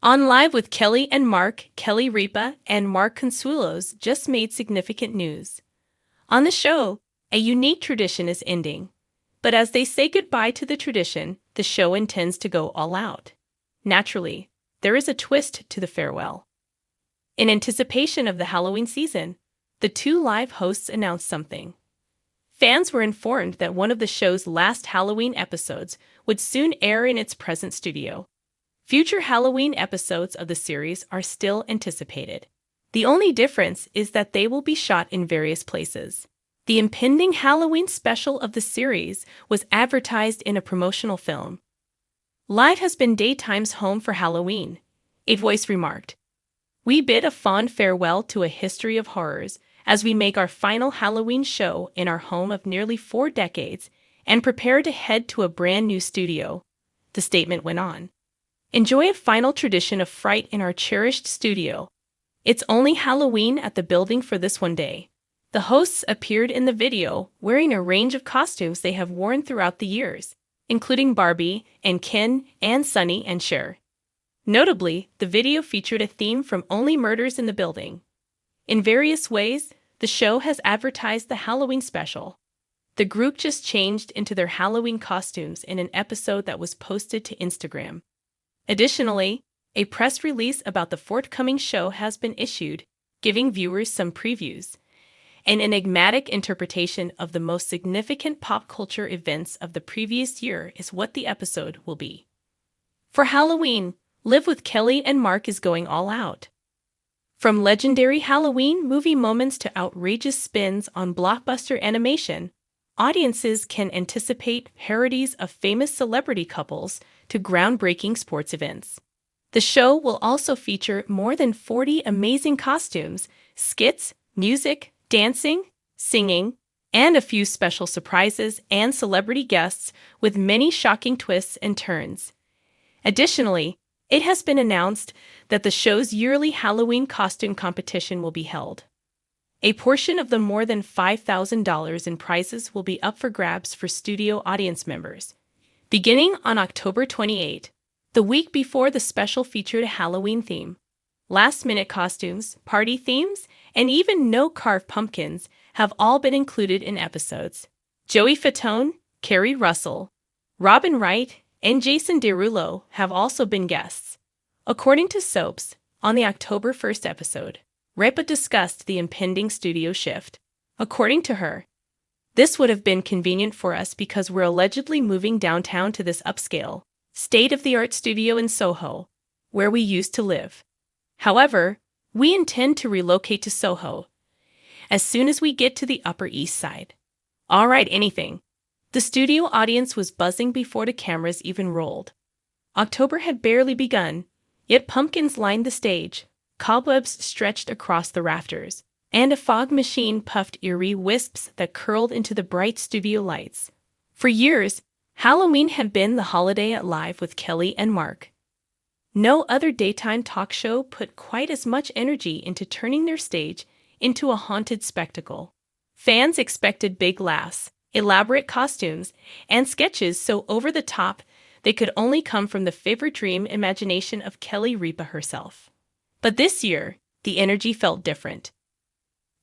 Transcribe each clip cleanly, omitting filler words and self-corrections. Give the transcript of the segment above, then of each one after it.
On Live with Kelly and Mark, Kelly Ripa and Mark Consuelos just made significant news. On the show, a unique tradition is ending. But as they say goodbye to the tradition, the show intends to go all out. Naturally, there is a twist to the farewell. In anticipation of the Halloween season, the two live hosts announced something. Fans were informed that one of the show's last Halloween episodes would soon air in its present studio. Future Halloween episodes of the series are still anticipated. The only difference is that they will be shot in various places. The impending Halloween special of the series was advertised in a promotional film. "Live has been daytime's home for Halloween," a voice remarked. "We bid a fond farewell to a history of horrors as we make our final Halloween show in our home of nearly 4 decades and prepare to head to a brand new studio," the statement went on. "Enjoy a final tradition of fright in our cherished studio. It's only Halloween at the building for this one day." The hosts appeared in the video wearing a range of costumes they have worn throughout the years, including Barbie and Ken and Sunny and Cher. Notably, the video featured a theme from Only Murders in the Building. In various ways, the show has advertised the Halloween special. The group just changed into their Halloween costumes in an episode that was posted to Instagram. Additionally, a press release about the forthcoming show has been issued, giving viewers some previews. An enigmatic interpretation of the most significant pop culture events of the previous year is what the episode will be. For Halloween, Live with Kelly and Mark is going all out. From legendary Halloween movie moments to outrageous spins on blockbuster animation, audiences can anticipate parodies of famous celebrity couples to groundbreaking sports events. The show will also feature more than 40 amazing costumes, skits, music, dancing, singing, and a few special surprises and celebrity guests with many shocking twists and turns. Additionally, it has been announced that the show's yearly Halloween costume competition will be held. A portion of the more than $5,000 in prizes will be up for grabs for studio audience members. Beginning on October 28, the week before the special featured a Halloween theme. Last-minute costumes, party themes, and even no-carved pumpkins have all been included in episodes. Joey Fatone, Kerry Russell, Robin Wright, and Jason Derulo have also been guests. According to Soaps, on the October 1st episode, Ripa discussed the impending studio shift. According to her, "This would have been convenient for us because we're allegedly moving downtown to this upscale, state-of-the-art studio in Soho, where we used to live. However, we intend to relocate to Soho as soon as we get to the Upper East Side." All right, anything. The studio audience was buzzing before the cameras even rolled. October had barely begun, yet pumpkins lined the stage, cobwebs stretched across the rafters, and a fog machine puffed eerie wisps that curled into the bright studio lights. For years, Halloween had been the holiday at Live with Kelly and Mark. No other daytime talk show put quite as much energy into turning their stage into a haunted spectacle. Fans expected big laughs, elaborate costumes, and sketches so over the top they could only come from the fever dream imagination of Kelly Ripa herself. But this year, the energy felt different.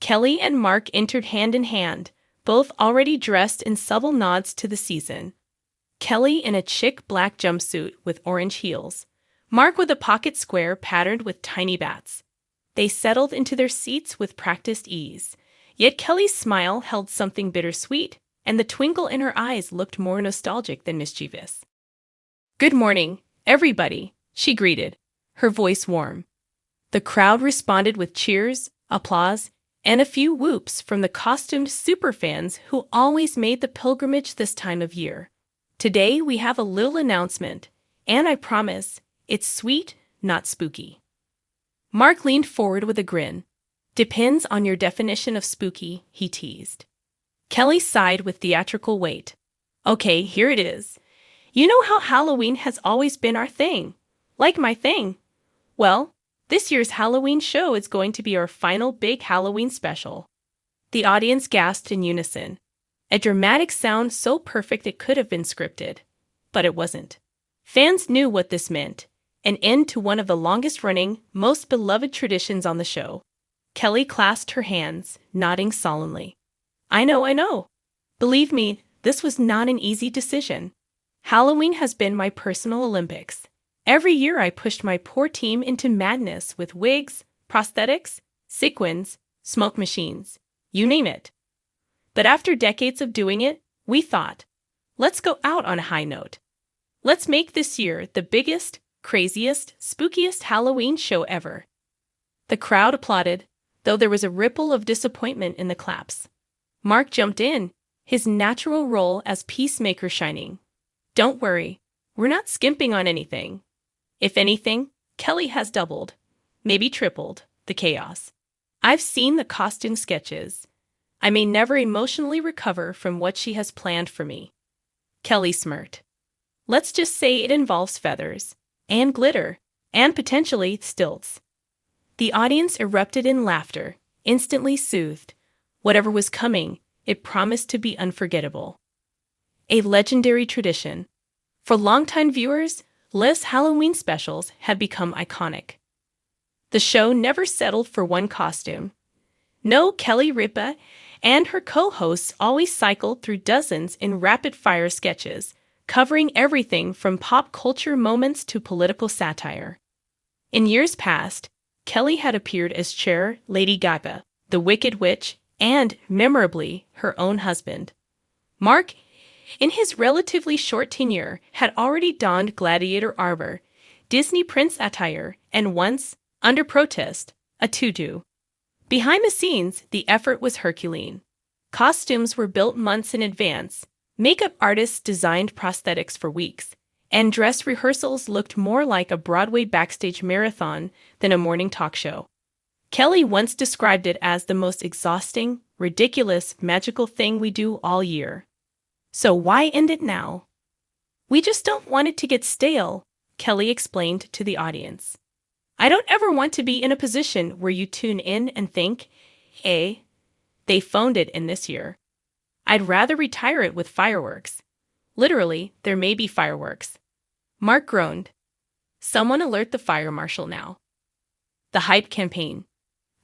Kelly and Mark entered hand in hand, both already dressed in subtle nods to the season. Kelly in a chic black jumpsuit with orange heels, Mark with a pocket square patterned with tiny bats. They settled into their seats with practiced ease, yet Kelly's smile held something bittersweet, and the twinkle in her eyes looked more nostalgic than mischievous. "Good morning, everybody," she greeted, her voice warm. The crowd responded with cheers, applause, and a few whoops from the costumed superfans who always made the pilgrimage this time of year. "Today we have a little announcement, and I promise, it's sweet, not spooky." Mark leaned forward with a grin. "Depends on your definition of spooky," he teased. Kelly sighed with theatrical weight. "Okay, here it is. You know how Halloween has always been our thing, like my thing? Well, this year's Halloween show is going to be our final big Halloween special." The audience gasped in unison. A dramatic sound so perfect it could have been scripted. But it wasn't. Fans knew what this meant. an end to one of the longest-running, most beloved traditions on the show. Kelly clasped her hands, nodding solemnly. I know. Believe me, this was not an easy decision. Halloween has been my personal Olympics. Every year I pushed my poor team into madness with wigs, prosthetics, sequins, smoke machines, you name it. But after decades of doing it, we thought, let's go out on a high note. Let's make this year the biggest, craziest, spookiest Halloween show ever. The crowd applauded, though there was a ripple of disappointment in the claps. Mark jumped in, his natural role as peacemaker shining. Don't worry, we're not skimping on anything. If anything, Kelly has doubled, maybe tripled, the chaos. I've seen the costume sketches. I may never emotionally recover from what she has planned for me. Kelly smirked. Let's just say it involves feathers, and glitter, and potentially stilts. The audience erupted in laughter, instantly soothed. Whatever was coming, it promised to be unforgettable. A legendary tradition. For longtime viewers, Les Halloween specials have become iconic. The show never settled for one costume. No, Kelly Ripa and her co-hosts always cycled through dozens in rapid-fire sketches, covering everything from pop culture moments to political satire. In years past, Kelly had appeared as Cher, Lady Gaga, the Wicked Witch, and, memorably, her own husband. Mark, in his relatively short tenure, had already donned gladiator armor, Disney prince attire, and once, under protest, a tutu. Behind the scenes, the effort was Herculean. Costumes were built months in advance, makeup artists designed prosthetics for weeks, and dress rehearsals looked more like a Broadway backstage marathon than a morning talk show. Kelly once described it as the most exhausting, ridiculous, magical thing we do all year. So why end it now? We just don't want it to get stale, Kelly explained to the audience. I don't ever want to be in a position where you tune in and think, hey, they phoned it in this year. I'd rather retire it with fireworks. Literally, there may be fireworks. Mark groaned. Someone alert the fire marshal now. The hype campaign.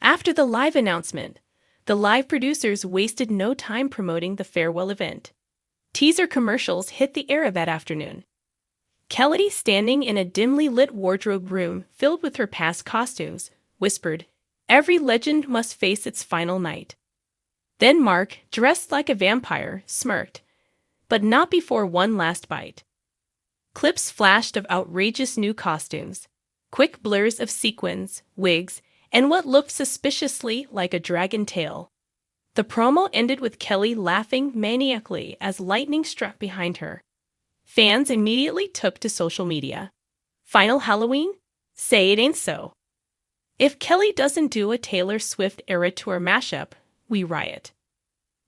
After the live announcement, the live producers wasted no time promoting the farewell event. Teaser commercials hit the air that afternoon. Kelly, standing in a dimly lit wardrobe room filled with her past costumes, whispered, "Every legend must face its final night." Then Mark, dressed like a vampire, smirked, but not before one last bite. Clips flashed of outrageous new costumes, quick blurs of sequins, wigs, and what looked suspiciously like a dragon tail. The promo ended with Kelly laughing maniacally as lightning struck behind her. Fans immediately took to social media. Final Halloween? Say it ain't so. If Kelly doesn't do a Taylor Swift era tour mashup, we riot.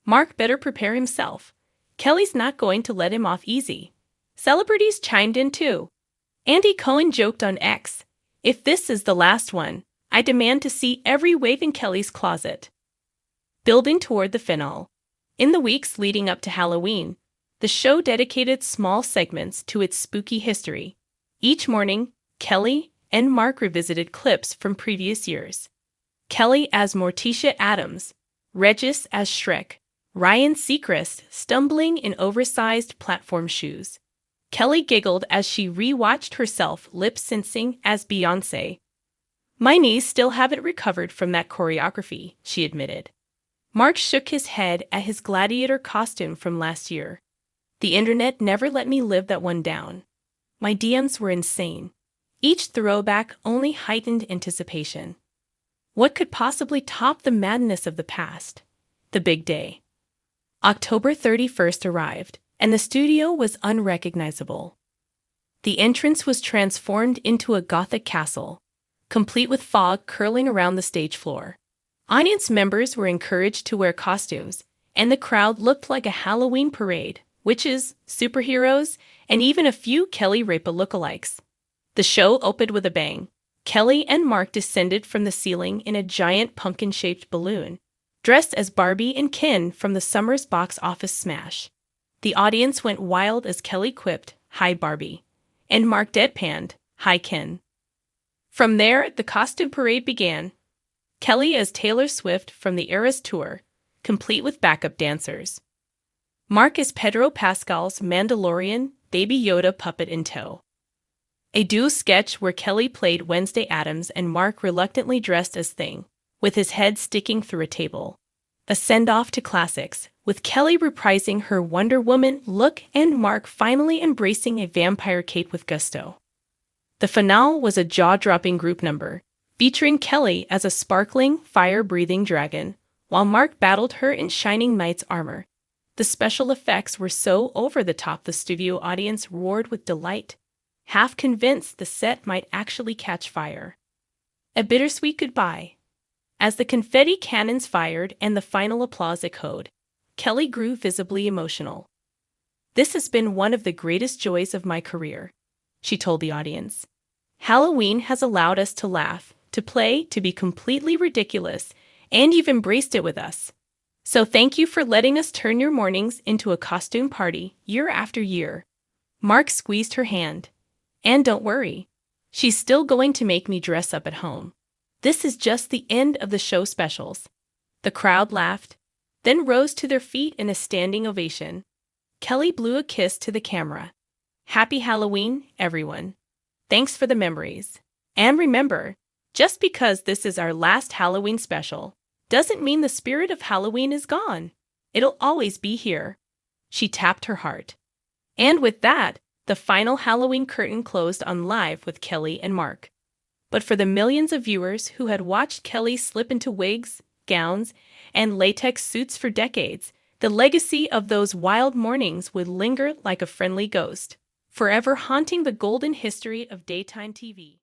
Mark better prepare himself. Kelly's not going to let him off easy. Celebrities chimed in too. Andy Cohen joked on X, "If this is the last one, I demand to see every wave in Kelly's closet." Building toward the finale. In the weeks leading up to Halloween, the show dedicated small segments to its spooky history. Each morning, Kelly and Mark revisited clips from previous years. Kelly as Morticia Adams, Regis as Shrek, Ryan Seacrest stumbling in oversized platform shoes. Kelly giggled as she re-watched herself lip-syncing as Beyoncé. "My knees still haven't recovered from that choreography," she admitted. Mark shook his head at his gladiator costume from last year. "The internet never let me live that one down. My DMs were insane. Each throwback only heightened anticipation. What could possibly top the madness of the past? The big day." October 31st arrived, and the studio was unrecognizable. The entrance was transformed into a Gothic castle, complete with fog curling around the stage floor. Audience members were encouraged to wear costumes, and the crowd looked like a Halloween parade, witches, superheroes, and even a few Kelly Ripa lookalikes. The show opened with a bang. Kelly and Mark descended from the ceiling in a giant pumpkin-shaped balloon, dressed as Barbie and Ken from the summer's box office smash. The audience went wild as Kelly quipped, "Hi, Barbie," and Mark deadpanned, Hi, Ken. From there, the costume parade began. Kelly as Taylor Swift from the Eras Tour, complete with backup dancers. Mark as Pedro Pascal's Mandalorian Baby Yoda puppet in tow. A duo sketch where Kelly played Wednesday Addams and Mark reluctantly dressed as Thing, with his head sticking through a table. A send-off to classics, with Kelly reprising her Wonder Woman look and Mark finally embracing a vampire cape with gusto. The finale was a jaw-dropping group number, featuring Kelly as a sparkling, fire-breathing dragon, while Mark battled her in shining knight's armor. The special effects were so over the top the studio audience roared with delight, half convinced the set might actually catch fire. A bittersweet goodbye. As the confetti cannons fired and the final applause echoed, Kelly grew visibly emotional. "This has been one of the greatest joys of my career," she told the audience. "Halloween has allowed us to laugh, to play, to be completely ridiculous, and you've embraced it with us. So thank you for letting us turn your mornings into a costume party year after year." Mark squeezed her hand. "And don't worry, she's still going to make me dress up at home. This is just the end of the show specials." The crowd laughed, then rose to their feet in a standing ovation. Kelly blew a kiss to the camera. "Happy Halloween, everyone. Thanks for the memories. And remember, just because this is our last Halloween special, doesn't mean the spirit of Halloween is gone. It'll always be here." She tapped her heart. And with that, the final Halloween curtain closed on Live with Kelly and Mark. But for the millions of viewers who had watched Kelly slip into wigs, gowns, and latex suits for decades, the legacy of those wild mornings would linger like a friendly ghost, forever haunting the golden history of daytime TV.